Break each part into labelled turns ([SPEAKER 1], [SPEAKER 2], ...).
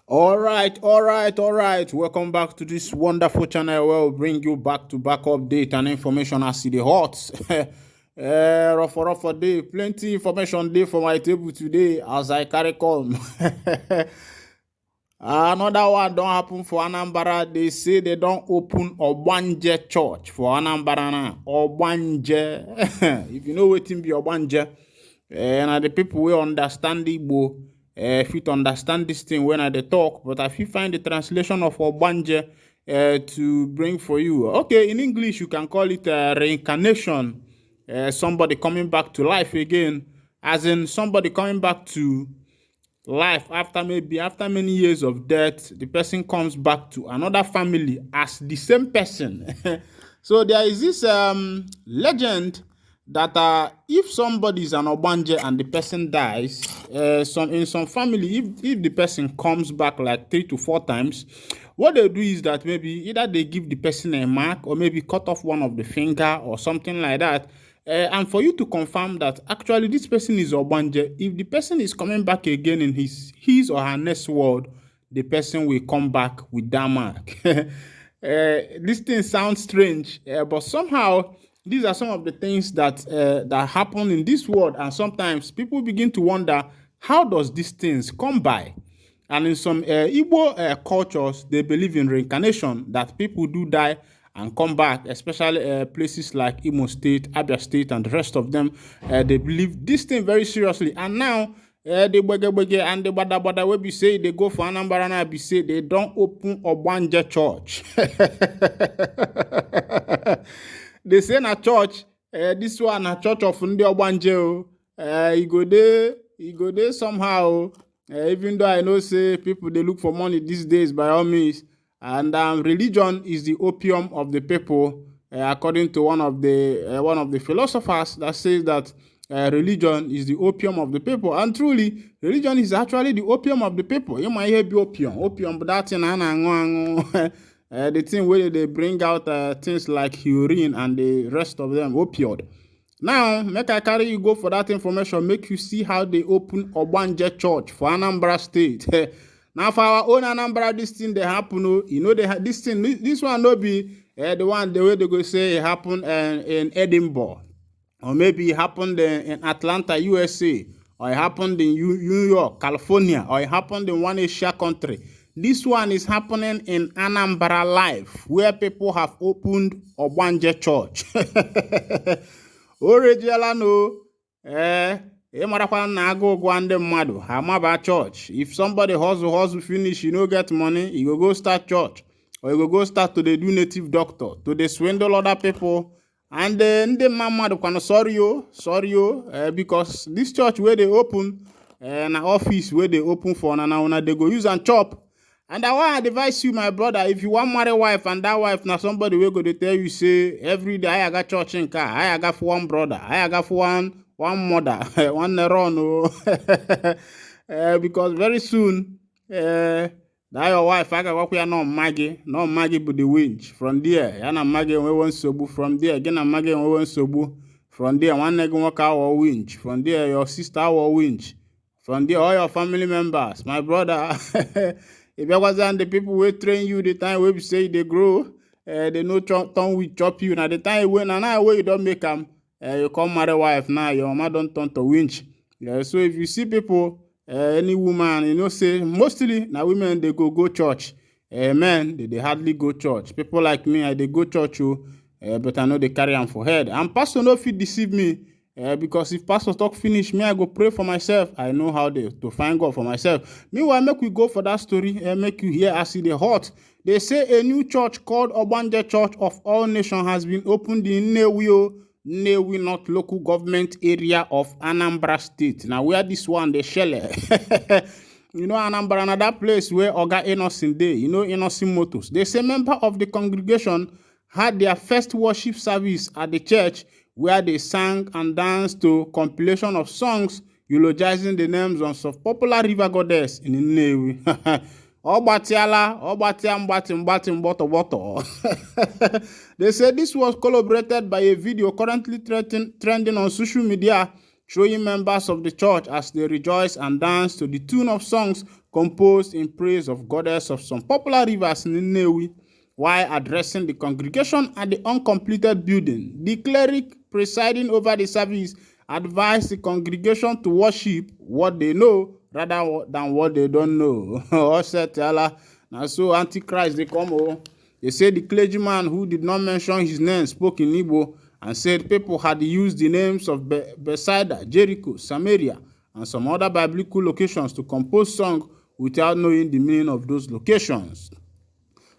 [SPEAKER 1] All right. Welcome back to this wonderful channel where we'll bring you back-to-back update and information as the hot. Rough day, plenty information day for my table today as I carry come. Another one don't happen for Anambra. They say they don't open Ogbanje church for Anambra now. Ogbanje. If you know what be Ogbanje, and the people will understand Igbo, fit understand this thing when I dey talk, but if you find the translation of Ogbanje to bring for you. Okay, in English you can call it reincarnation. Somebody coming back to life again, as in somebody coming back to life after many years of death. The person comes back to another family as the same person. So there is this legend that if somebody is an Ogbanje and the person dies, in some family, if the person comes back like 3 to 4 times, what they do is that maybe either they give the person a mark or maybe cut off one of the finger or something like that. And for you to confirm that actually this person is Ogbanje, if the person is coming back again in his or her next world, the person will come back with that mark. This thing sounds strange, but somehow these are some of the things that happen in this world, and sometimes people begin to wonder, how does these things come by? And in some Igbo cultures, they believe in reincarnation, that people do die and come back, especially places like Imo State, Abia State, and the rest of them. They believe this thing very seriously. And now, the bege and the bada wey be say they go for Anambra and be say they don't open Ogbanje church. They say na church, this one na church of Ndi Ogbanje. You go there somehow. Even though I know say people they look for money these days by all means, and religion is the opium of the people, according to one of the philosophers that says that religion is the opium of the people, and truly religion is actually the opium of the people. You might hear opium, but that's in the thing where they bring out things like urine and the rest of them opioid. Now, make I carry you go for that information, make you see how they open Ogbanje Church for Anambra State. Now, for our own Anambra, this thing they happen. You know, this one no be the way they go say it happened in Edinburgh, or maybe it happened in Atlanta, USA, or it happened in New York, California, or it happened in one Asia country. This one is happening in Anambra Life, where people have opened Ogbanje Church. Orejiala no, marakwa na agụ ụgwọ ndị mmadụ ha maba church. If somebody hustle finish, you no get money, you go start church, or you go start to do native doctor, to dey swindle other people. And ndị mmadụ kwana sorry yo, because this church where they open, na office where they open for na they go use and chop. And I want to advise you, my brother, if you want marry wife and that wife now somebody will go to tell you say every day I got church in car, I got for one brother, I got for one mother, one run, because very soon that your wife I got work no Maggie but the winch from there. Yana Maggie we want sobu from there again. Maggie we want sobu from there. One nigga work our winch from there. Your sister our winch from there. All your family members, my brother. If you wasn't the people who train you the time we say they grow, they know tongue will chop you. Now the time when and now way you don't make them, you come marry wife now, your mama don't turn to winch. Yeah, so if you see people, any woman, you know, say mostly now women they go church. Men they hardly go church. People like me, they go church, but I know they carry them for head. And pastor no fit deceive me. Because if pastor talk finish, me I go pray for myself. I know how to find God for myself. Meanwhile, make we go for that story and make you hear as it hot. They say a new church called Ogbanje Church of All Nations has been opened in Nnewi North local government area of Anambra State. Now where this one they shell. You know Anambra, another place where Oga Innocent Day, you know Innocent Motors. They say member of the congregation had their first worship service at the church, where they sang and danced to compilation of songs eulogizing the names of popular river goddess in Nnewi. They said this was corroborated by a video currently trending on social media, showing members of the church as they rejoice and dance to the tune of songs composed in praise of goddess of some popular rivers in Nnewi. While addressing the congregation at the uncompleted building, the cleric presiding over the service advised the congregation to worship what they know rather than what they don't know. Now, so Antichrist, they come over. They say the clergyman who did not mention his name spoke in Igbo and said people had used the names of Bethsaida, Jericho, Samaria, and some other biblical locations to compose songs without knowing the meaning of those locations.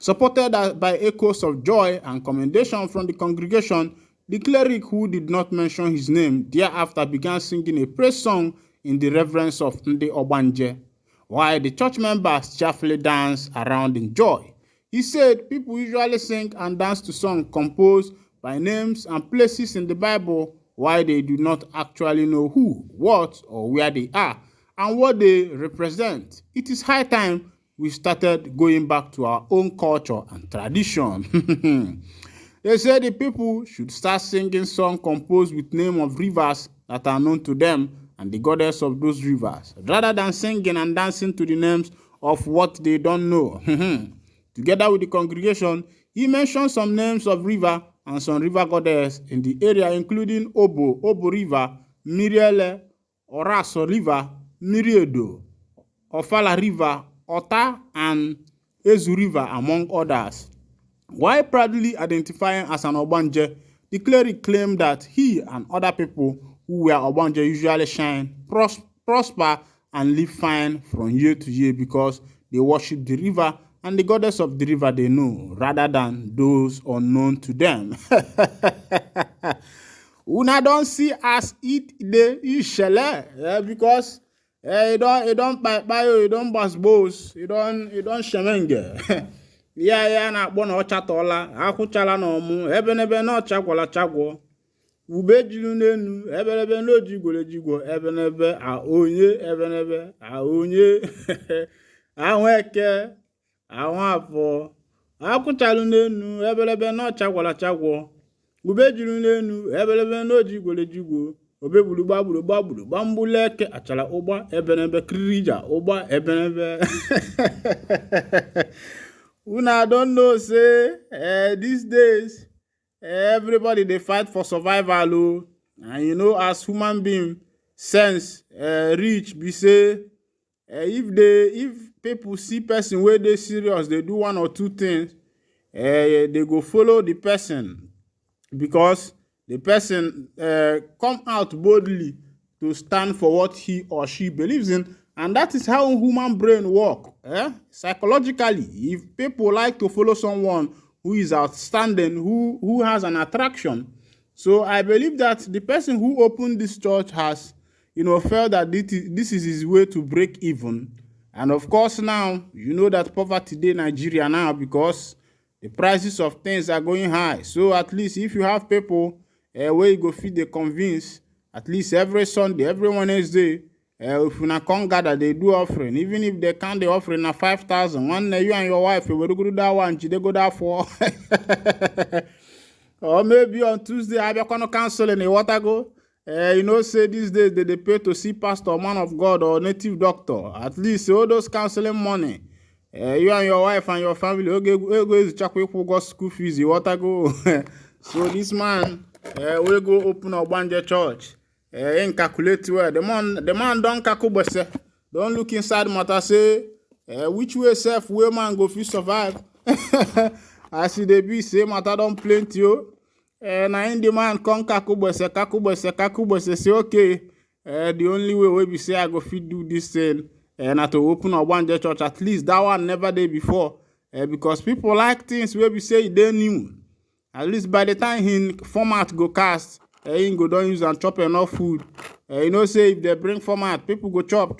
[SPEAKER 1] Supported by echoes of joy and commendation from the congregation, the cleric who did not mention his name thereafter began singing a praise song in the reverence of Ndi Ogbanje, while the church members cheerfully danced around in joy. He said people usually sing and dance to songs composed by names and places in the Bible while they do not actually know who, what, or where they are, and what they represent. It is high time we started going back to our own culture and tradition. They say the people should start singing songs composed with names of rivers that are known to them and the goddess of those rivers, rather than singing and dancing to the names of what they don't know. Together with the congregation, he mentioned some names of river and some river goddess in the area, including Obo River, Miriele, Oraso River, Miriedo, Ofala River, Ota, and Ezu River, among others. While proudly identifying as an Ogbanje, the cleric claimed that he and other people who were Ogbanje usually shine, prosper, and live fine from year to year because they worship the river and the goddess of the river they know, rather than those unknown to them. Una don't see as it the ishele because you don't buy you don't bust bows, you don't shemenge. Ya na akpọ na ọchatola akwụchala na ọmụ ebenebe na ọchagwala chagwo ube jiru n'enu ebenebe na ojigwole jigwo ebenebe a onye ebenebe a onye ahụ eke ahụ afọ akwụchalụ n'enu ebenebe na ọchagwala chagwo ube jiru n'enu ebenebe na ojigwole jigwo obegburu gbagburu gbambuleke achala ụgba ebenebe kirija ụgba ebenebe. Una don't know, say, these days, everybody, they fight for survival, and you know, as human being, sense, reach, be say, if people see person where they serious, they do one or two things, they go follow the person, because the person come out boldly to stand for what he or she believes in. And that is how human brain work. Psychologically, if people like to follow someone who is outstanding, who has an attraction. So I believe that the person who opened this church has, felt that this is his way to break even. And of course now, you know that poverty in Nigeria now because the prices of things are going high. So at least if you have people where you go feed the convince, at least every Sunday, every Wednesday, if you not come gather, they do offering. Even if they count the offering at 5,000, one day you and your wife, you will go to that one, they go that for. Or maybe on Tuesday, I be going to cancel in the water go. Say these days they pay to see pastor, man of God, or native doctor. At least all those counseling money. You and your wife and your family, go to check with go school fees, the water go. So this man will go open a Ogbanje church. Ain't calculate well. The man don't calculate. Don't look inside matter. Say which way self where man go fit survive. As they be say matter don't plenty you. Now in the man come calculate. Say okay. The only way we be say I go fit do this thing. Not to open a one church. At least that one never did before. Because people like things where we say they new. At least by the time he format go cast. He go don't use and chop enough food. Say if they bring format, people go chop.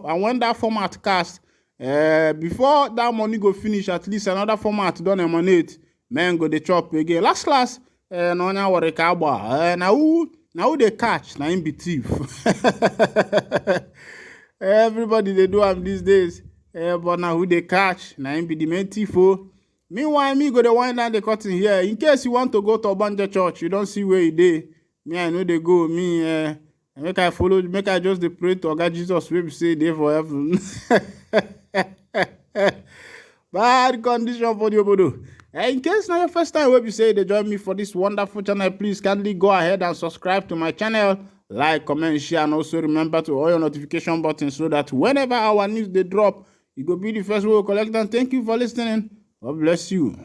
[SPEAKER 1] And when that format cast, before that money go finish, at least another format don't emanate. Men go they chop again. Last, no nya worry kaba. Now they catch, now him be thief. Everybody they do am these days. But now who they catch, now him be the main thief. Meanwhile, me go the wind down the curtain here. In case you want to go to Ogbanje church, you don't see where you dey. Me, I know they go. Me, make I follow. Make I just pray to God Jesus. We say they for heaven. bad condition for the obodo. In case now your first time wey be say they join me for this wonderful channel, please kindly go ahead and subscribe to my channel, like, comment, share, and also remember to all your notification button so that whenever our news they drop, you go be the first one to collect them. Thank you for listening. God bless you.